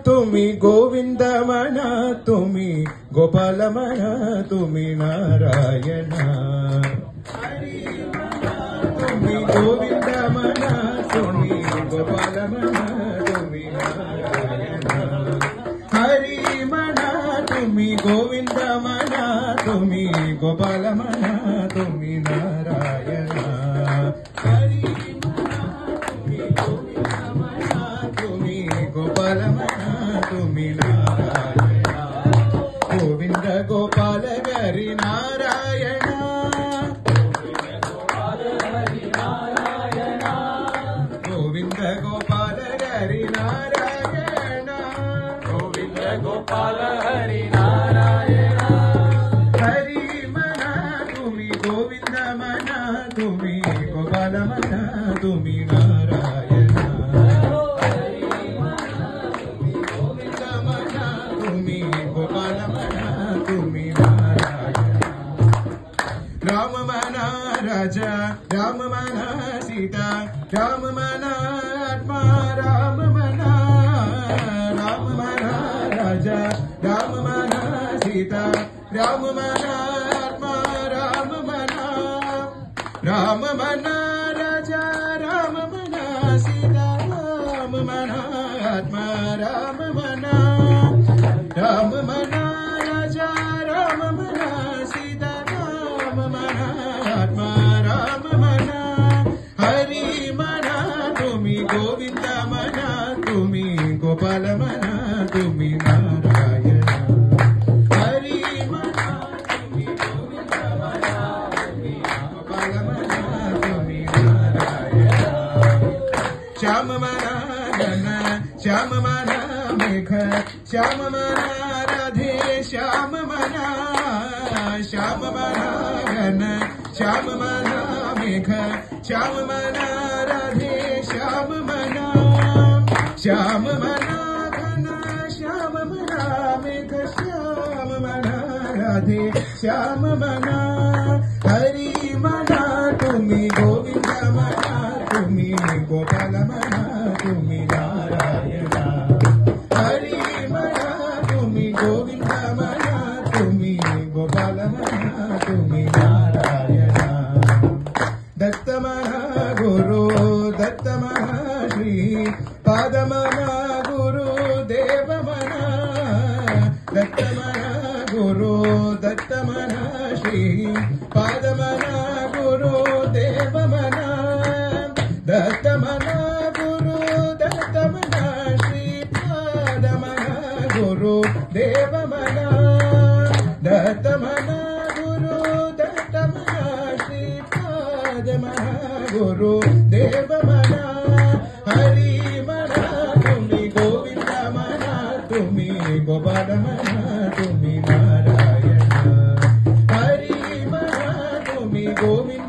तुम्ही गोविंद म्हणा, तुम्ही गोपाल म्हणा, तुम्ही नारायण. तुम्ही गोविंद म्हणा, तुम्ही गोपाल म्हणा, तुम्ही नारायण. हरी म्हणा, तुम्ही गोविंद म्हणा, तुम्ही गोपाल म्हणा, तुम्ही नारायण. हरी म्हणा, तुम्ही गोविंद म्हणा, तुम्ही गोपाल म्हणा, तुम्ही नारायण. गोविंद गोपाल हरी नारायण. गोविंद गोपाल हरी नारायण. गोविंद गोपाल हरी नारायण. हरी म्हणा, तुम्ही गोविंद म्हणा, तुम्ही गोपाल म्हणा, तुम्ही नारायण. गोविंद म्हणा, तुम्ही गोपाल म्हणा, तुम्ही नारायण. राम म्हणा राजा, राम म्हणा सीता, राम म्हणा आत्मा, राम म्हणा. राम म्हणा राजा, राम म्हणा सीता, राम म्हणा आत्मा, राम म्हणा. राम म्हणा राजा, राम म्हणा सीता, राम म्हणा आत्मा, राम म्हणा. राम म्हणा राजा, राम म्हणा सीता, राम म्हणा आत्मा, राम म्हणा. हरी म्हणा, तुम्ही गोविंद म्हणा, तुम्ही गोपाल म्हणा, तुम्ही नारायण. हरी म्हणा, तुम्ही गोविंद म्हणा, तुम्ही गोपाल म्हणा, तुम्ही नारायण. श्याम म्हणा घन, श्याम म्हणा मेघ, श्याम म्हणा राधे, श्याम म्हणा. श्याम म्हणा घन, श्याम म्हणा मेघ, श्याम म्हणा राधे, श्याम म्हणा. श्याम म्हणा घन, श्याम म्हणा मेघ, श्याम म्हणा राधे, श्याम म्हणा. हरी म्हणा, तुम्ही गोविंद म्हणा, तुम्ही गोपाल म्हणा, तुम्ही नारायण. हरी म्हणा, तुम्ही गोविंद म्हणा, तुम्ही गोपाल म्हणा, तुम्ही नारायण. दत्त म्हणा गुरु, दत्त म्हणा श्री, पाद म्हणा गुरु देव म्हणा. दत्त म्हणा गुरु, दत्त म्हणा श्री, पाद म्हणा गुरु देव म्हणा. दत्त म्हणा गुरु, दत्त म्हणा श्री, पाद म्हणा गुरु देव म्हणा. दत्त म्हणा गुरु, दत्त म्हणा श्री, पाद म्हणा गुरु देव म्हणा. हरी म्हणा, तुम्ही गोविंद म्हणा, तुम्ही गोपाल म्हणा, तुम्ही नारायण. हरी म्हणा, तुम्ही गोविंद